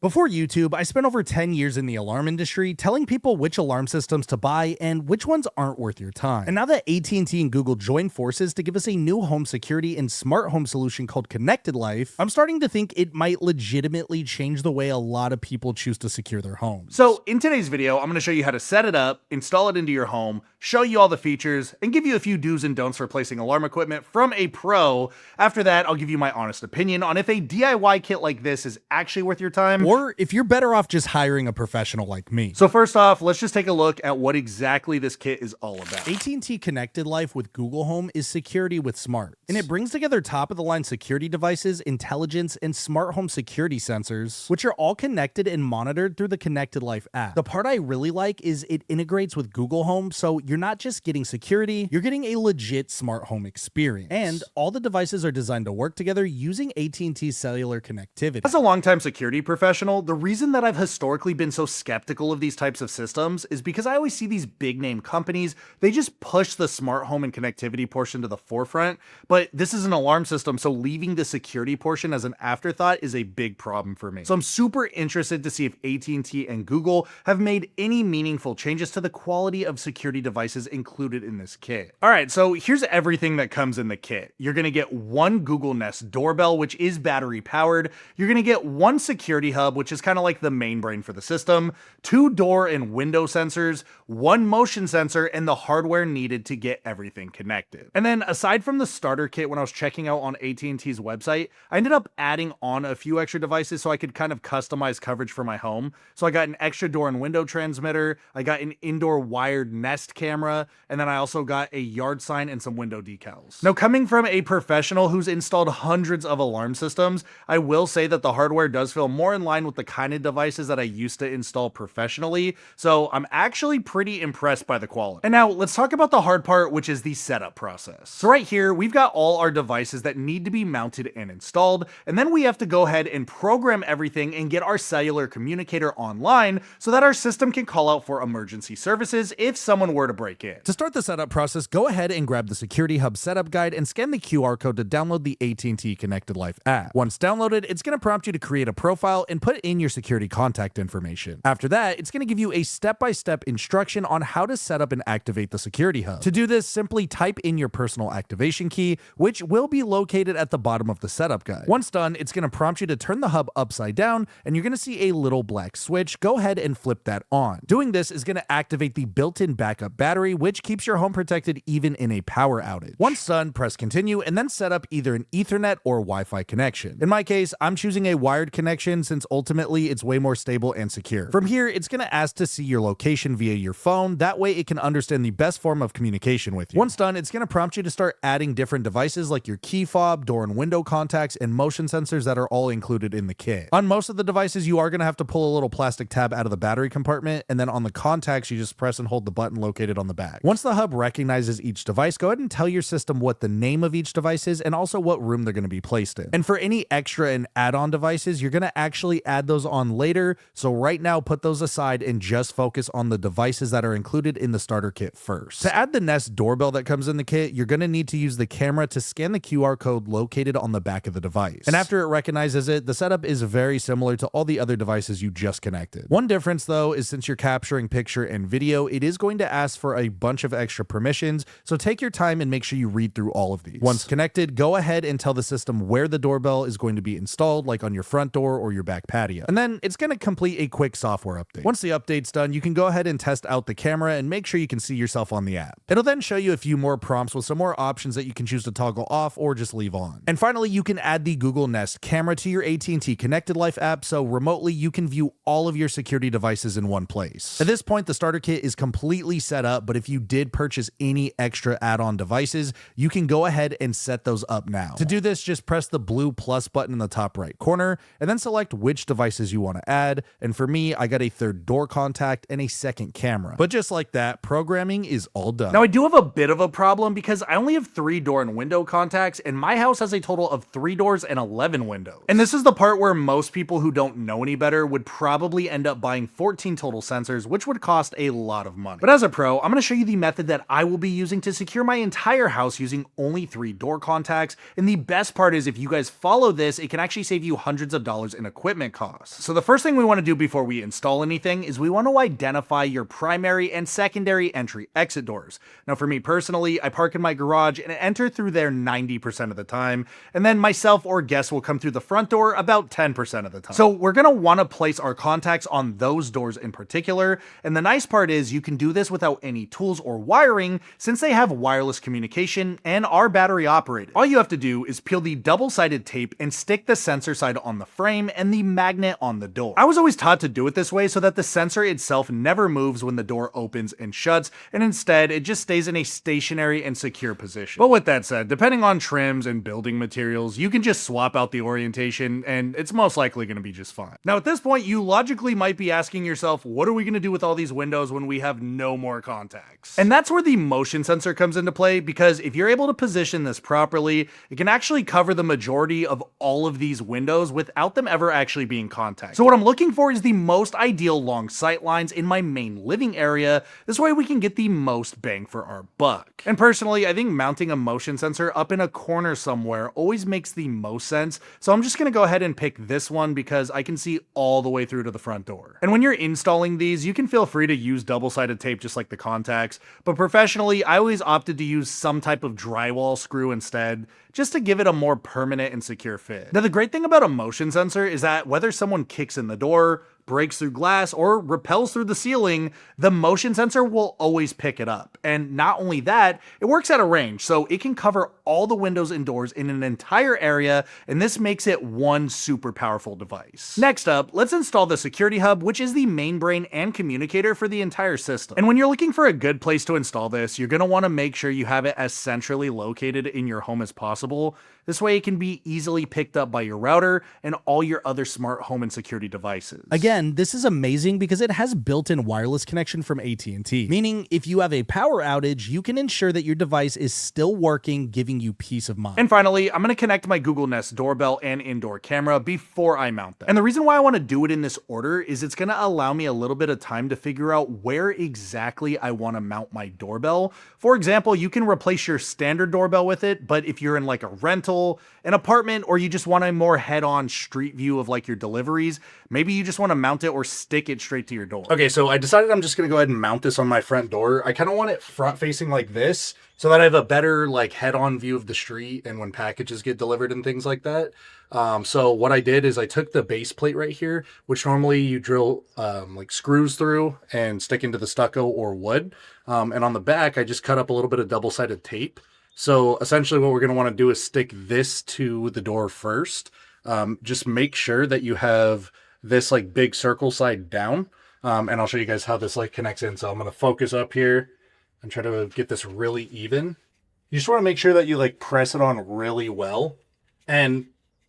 Before YouTube, I spent over 10 years in the alarm industry telling people which alarm systems to buy and which ones aren't worth your time. And now that AT&T and Google joined forces to give us a new home security and smart home solution called Connected Life, I'm starting to think it might legitimately change the way a lot of people choose to secure their homes. So in today's video, I'm going to show you how to set it up, install it into your home, show you all the features, and give you a few do's and don'ts for placing alarm equipment from a pro. After that, I'll give you my honest opinion on if a DIY kit like this is actually worth your time, or if you're better off just hiring a professional like me. So first off, let's just take a look at what exactly this kit is all about. AT&T Connected Life with Google Home is security with smarts, and it brings together top-of-the-line security devices, intelligence, and smart home security sensors, which are all connected and monitored through the Connected Life app. The part I really like is it integrates with Google Home, so you're not just getting security, you're getting a legit smart home experience. And all the devices are designed to work together using AT&T's cellular connectivity. As a longtime security professional, the reason that I've historically been so skeptical of these types of systems is because I always see these big name companies, they just push the smart home and connectivity portion to the forefront, but this is an alarm system, so leaving the security portion as an afterthought is a big problem for me. So I'm super interested to see if AT&T and Google have made any meaningful changes to the quality of security devices included in this kit. All right, so here's everything that comes in the kit. You're gonna get one Google Nest doorbell, which is battery powered. You're gonna get one security hub, which is kind of like the main brain for the system, two door and window sensors, one motion sensor, and the hardware needed to get everything connected. And then aside from the starter kit, when I was checking out on AT&T's website, I ended up adding on a few extra devices so I could kind of customize coverage for my home. So I got an extra door and window transmitter, I got an indoor wired Nest camera, and then I also got a yard sign and some window decals. Now, coming from a professional who's installed hundreds of alarm systems, I will say that the hardware does feel more in line with the kind of devices that I used to install professionally, so I'm actually pretty impressed by the quality. And now let's talk about the hard part, which is the setup process. So right here, we've got all our devices that need to be mounted and installed, and then we have to go ahead and program everything and get our cellular communicator online so that our system can call out for emergency services if someone were to break in. To start the setup process, go ahead and grab the Security Hub setup guide and scan the QR code to download the AT&T Connected Life app. Once downloaded, it's going to prompt you to create a profile and put in your security contact information. After that, it's going to give you a step-by-step instruction on how to set up and activate the Security Hub. To do this, simply type in your personal activation key, which will be located at the bottom of the setup guide. Once done, it's going to prompt you to turn the hub upside down, and you're going to see a little black switch. Go ahead and flip that on. Doing this is going to activate the built-in backup battery, which keeps your home protected even in a power outage. Once done, press continue, and then set up either an Ethernet or Wi-Fi connection. In my case, I'm choosing a wired connection since ultimately it's way more stable and secure. From here, it's going to ask to see your location via your phone. That way it can understand the best form of communication with you. Once done, it's going to prompt you to start adding different devices like your key fob, door and window contacts, and motion sensors that are all included in the kit. On most of the devices, you are going to have to pull a little plastic tab out of the battery compartment, and then on the contacts, you just press and hold the button located on the back. Once the hub recognizes each device, go ahead and tell your system what the name of each device is and also what room they're going to be placed in. And for any extra and add-on devices, you're going to actually add those on later, so right now put those aside and just focus on the devices that are included in the starter kit first. To add the Nest doorbell that comes in the kit, you're going to need to use the camera to scan the QR code located on the back of the device. And after it recognizes it, the setup is very similar to all the other devices you just connected. One difference though is since you're capturing picture and video, it is going to ask for a bunch of extra permissions, so take your time and make sure you read through all of these. Once connected, go ahead and tell the system where the doorbell is going to be installed, like on your front door or your back patio. And then it's going to complete a quick software update. Once the update's done, you can go ahead and test out the camera and make sure you can see yourself on the app. It'll then show you a few more prompts with some more options that you can choose to toggle off or just leave on. And finally, you can add the Google Nest camera to your AT&T Connected Life app, so remotely you can view all of your security devices in one place. At this point, the starter kit is completely set up, but if you did purchase any extra add-on devices, you can go ahead and set those up now. To do this, just press the blue plus button in the top right corner, and then select which devices you want to add. And for me, I got a third door contact and a second camera. But just like that, programming is all done. Now I do have a bit of a problem because I only have 3 door and window contacts, and my house has a total of 3 doors and 11 windows. And this is the part where most people who don't know any better would probably end up buying 14 total sensors, which would cost a lot of money. But as a pro, I'm going to show you the method that I will be using to secure my entire house using only 3 door contacts. And the best part is if you guys follow this, it can actually save you hundreds of dollars in equipment it costs. So the first thing we want to do before we install anything is we want to identify your primary and secondary entry exit doors. Now for me personally, I park in my garage and enter through there 90% of the time, and then myself or guests will come through the front door about 10% of the time. So we're going to want to place our contacts on those doors in particular, and the nice part is you can do this without any tools or wiring since they have wireless communication and are battery operated. All you have to do is peel the double-sided tape and stick the sensor side on the frame and the magnet on the door. I was always taught to do it this way so that the sensor itself never moves when the door opens and shuts, and instead it just stays in a stationary and secure position. But with that said, depending on trims and building materials, you can just swap out the orientation and it's most likely going to be just fine. Now at this point, you logically might be asking yourself, what are we going to do with all these windows when we have no more contacts? And that's where the motion sensor comes into play, because if you're able to position this properly, it can actually cover the majority of all of these windows without them ever actually being contacted. So what I'm looking for is the most ideal long sight lines in my main living area. This way we can get the most bang for our buck. And personally, I think mounting a motion sensor up in a corner somewhere always makes the most sense. So I'm just going to go ahead and pick this one because I can see all the way through to the front door. And when you're installing these, you can feel free to use double-sided tape just like the contacts, but professionally, I always opted to use some type of drywall screw instead, just to give it a more permanent and secure fit. Now, the great thing about a motion sensor is that whether someone kicks in the door, breaks through glass, or repels through the ceiling, the motion sensor will always pick it up. And not only that, it works at a range, so it can cover all the windows and doors in an entire area, and this makes it one super powerful device. Next up, let's install the security hub, which is the main brain and communicator for the entire system. And when you're looking for a good place to install this, you're going to want to make sure you have it as centrally located in your home as possible. This way it can be easily picked up by your router and all your other smart home and security devices. Again, this is amazing because it has built-in wireless connection from AT&T, meaning if you have a power outage, you can ensure that your device is still working, giving you peace of mind. And finally, I'm going to connect my Google Nest doorbell and indoor camera before I mount them. And the reason why I want to do it in this order is it's going to allow me a little bit of time to figure out where exactly I want to mount my doorbell. For example, you can replace your standard doorbell with it, but if you're in like a rental, an apartment, or you just want a more head-on street view of like your deliveries, maybe you just want to mount it or stick it straight to your door. Okay, so I decided I'm just going to go ahead and mount this on my front door. I kind of want it front facing like this so that I have a better like head-on view of the street and when packages get delivered and things like that. So what I did is I took the base plate right here, which normally you drill like screws through and stick into the stucco or wood. And on the back, I just cut up a little bit of double-sided tape. So essentially what we're going to want to do is stick this to the door first. Just make sure that you have this like big circle side down. And I'll show you guys how this like connects in. So I'm going to focus up here and try to get this really even. You just want to make sure that you like press it on really well. And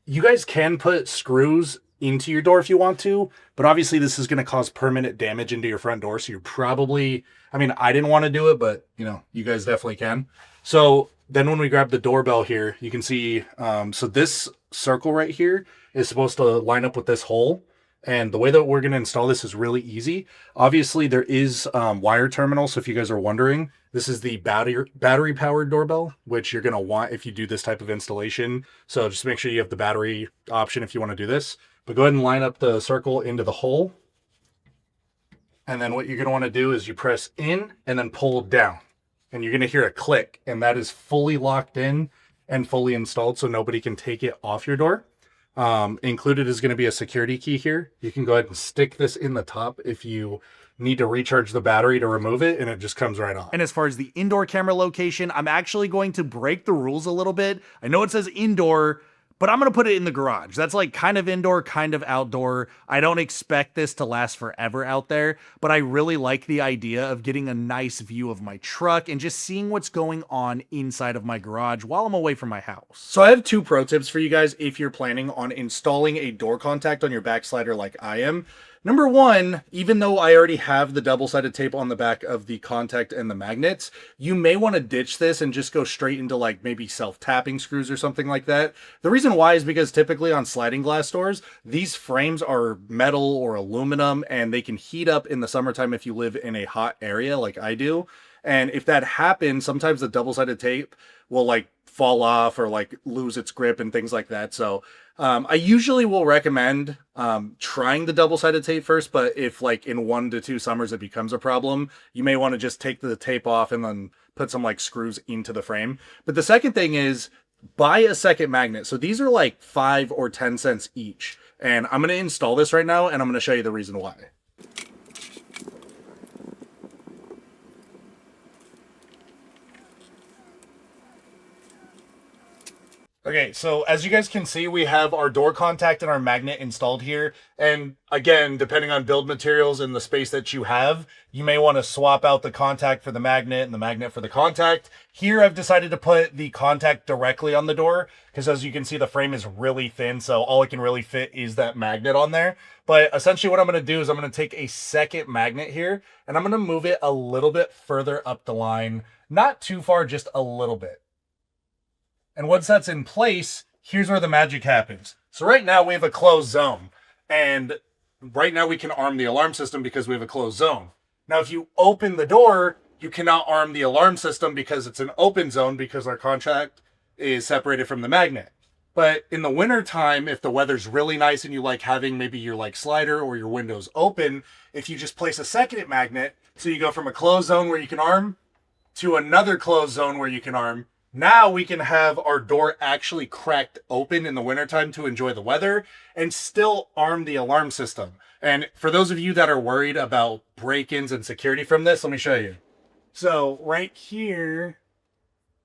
you guys can put screws into your door if you want to, but obviously this is going to cause permanent damage into your front door. So you're probably, I mean, I didn't want to do it, but you know, you guys definitely can. So then when we grab the doorbell here, you can see, so this circle right here is supposed to line up with this hole. And the way that we're going to install this is really easy. Obviously there is wire terminals. So if you guys are wondering, this is the battery powered doorbell, which you're going to want if you do this type of installation. So just make sure you have the battery option if you want to do this, but go ahead and line up the circle into the hole. And then what you're going to want to do is you press in and then pull down. And you're going to hear a click, and that is fully locked in and fully installed so nobody can take it off your door. Included is going to be a security key here. You can go ahead and stick this in the top if you need to recharge the battery to remove it, and it just comes right off. And as far as the indoor camera location, I'm actually going to break the rules a little bit. I know it says indoor, but I'm going to put it in the garage. That's like kind of indoor, kind of outdoor. I don't expect this to last forever out there, but I really like the idea of getting a nice view of my truck and just seeing what's going on inside of my garage while I'm away from my house. So I have 2 pro tips for you guys if you're planning on installing a door contact on your backslider like I am. Number 1, even though I already have the double-sided tape on the back of the contact and the magnets, you may want to ditch this and just go straight into like maybe self-tapping screws or something like that. The reason why is because typically on sliding glass doors, these frames are metal or aluminum and they can heat up in the summertime if you live in a hot area like I do. And if that happens, sometimes the double-sided tape will like fall off or like lose its grip and things like that. So I usually will recommend trying the double-sided tape first, but if like in 1 to 2 summers it becomes a problem, you may want to just take the tape off and then put some like screws into the frame. But the second thing is buy a second magnet. So these are like 5 or 10 cents each. And I'm going to install this right now and I'm going to show you the reason why. Okay, so as you guys can see, we have our door contact and our magnet installed here. And again, depending on build materials and the space that you have, you may want to swap out the contact for the magnet and the magnet for the contact. Here, I've decided to put the contact directly on the door because as you can see, the frame is really thin. So all it can really fit is that magnet on there. But essentially what I'm going to do is I'm going to take a second magnet here and I'm going to move it a little bit further up the line. Not too far, just a little bit. And once that's in place, here's where the magic happens. So right now we have a closed zone. And right now we can arm the alarm system because we have a closed zone. Now, if you open the door, you cannot arm the alarm system because it's an open zone because our contact is separated from the magnet. But in the winter time, if the weather's really nice and you like having maybe your like slider or your windows open, if you just place a second magnet, so you go from a closed zone where you can arm to another closed zone where you can arm, now we can have our door actually cracked open in the wintertime to enjoy the weather and still arm the alarm system. And for those of you that are worried about break-ins and security from this, let me show you. So right here,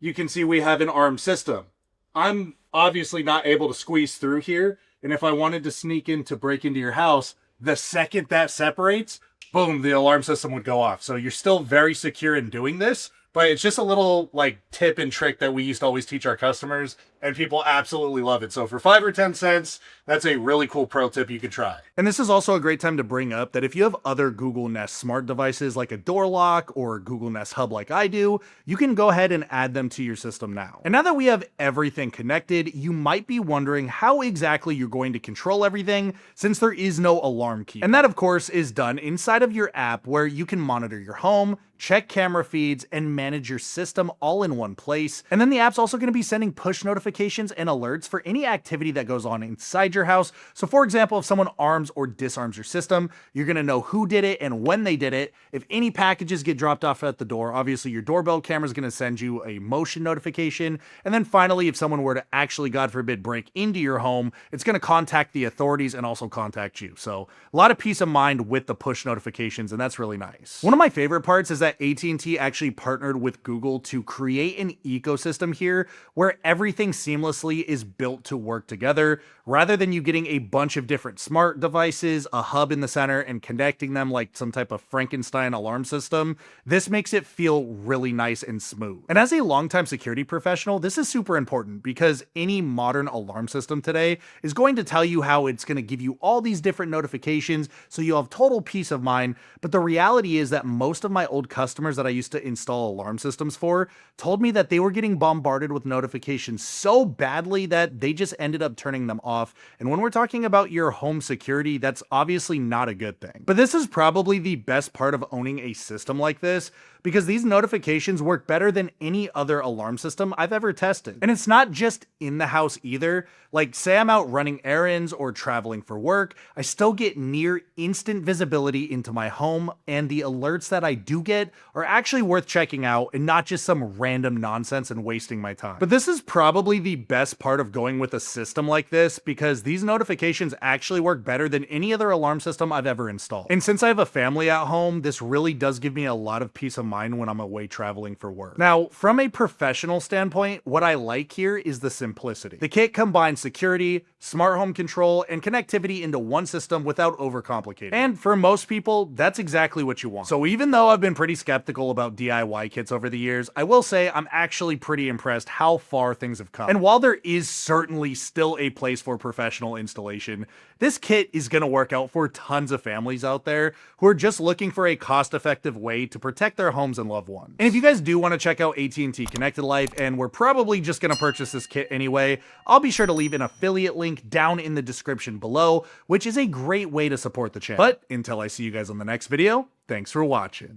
you can see we have an armed system. I'm obviously not able to squeeze through here. And if I wanted to sneak in to break into your house, the second that separates, boom, the alarm system would go off. So you're still very secure in doing this. But it's just a little like tip and trick that we used to always teach our customers and people absolutely love it. So for 5 or 10 cents, that's a really cool pro tip you could try. And this is also a great time to bring up that if you have other Google Nest smart devices like a door lock or Google Nest Hub like I do, you can go ahead and add them to your system now. And now that we have everything connected, you might be wondering how exactly you're going to control everything since there is no alarm key. And that of course is done inside of your app where you can monitor your home, check camera feeds, and manage your system all in one place. And then the app's also going to be sending push notifications and alerts for any activity that goes on inside your house. So for example, if someone arms or disarms your system, you're going to know who did it and when they did it. If any packages get dropped off at the door, obviously your doorbell camera is going to send you a motion notification. And then finally, if someone were to actually, God forbid, break into your home, it's going to contact the authorities and also contact you. So a lot of peace of mind with the push notifications, and that's really nice. One of my favorite parts is that AT&T actually partnered with Google to create an ecosystem here where everything seamlessly is built to work together, rather than you getting a bunch of different smart devices, a hub in the center, and connecting them like some type of Frankenstein alarm system. This makes it feel really nice and smooth. And as a longtime security professional, this is super important because any modern alarm system today is going to tell you how it's going to give you all these different notifications so you'll have total peace of mind. But the reality is that most of my old customers that I used to install alarm systems for told me that they were getting bombarded with notifications so badly that they just ended up turning them off. And when we're talking about your home security, that's obviously not a good thing. But this is probably the best part of owning a system like this, because these notifications work better than any other alarm system I've ever tested. And it's not just in the house either. Like say I'm out running errands or traveling for work, I still get near instant visibility into my home, and the alerts that I do get are actually worth checking out and not just some random nonsense and wasting my time. But this is probably the best part of going with a system like this, because these notifications actually work better than any other alarm system I've ever installed. And since I have a family at home, this really does give me a lot of peace of mind when I'm away traveling for work. Now, from a professional standpoint, what I like here is the simplicity. The kit combines security, smart home control, and connectivity into one system without overcomplicating. And for most people, that's exactly what you want. So even though I've been pretty skeptical about DIY kits over the years, I will say I'm actually pretty impressed how far things have come. And while there is certainly still a place for professional installation, this kit is going to work out for tons of families out there who are just looking for a cost-effective way to protect their homes and loved ones. And if you guys do want to check out AT&T Connected Life, and we're probably just going to purchase this kit anyway, I'll be sure to leave an affiliate link down in the description below, which is a great way to support the channel. But until I see you guys on the next video, thanks for watching.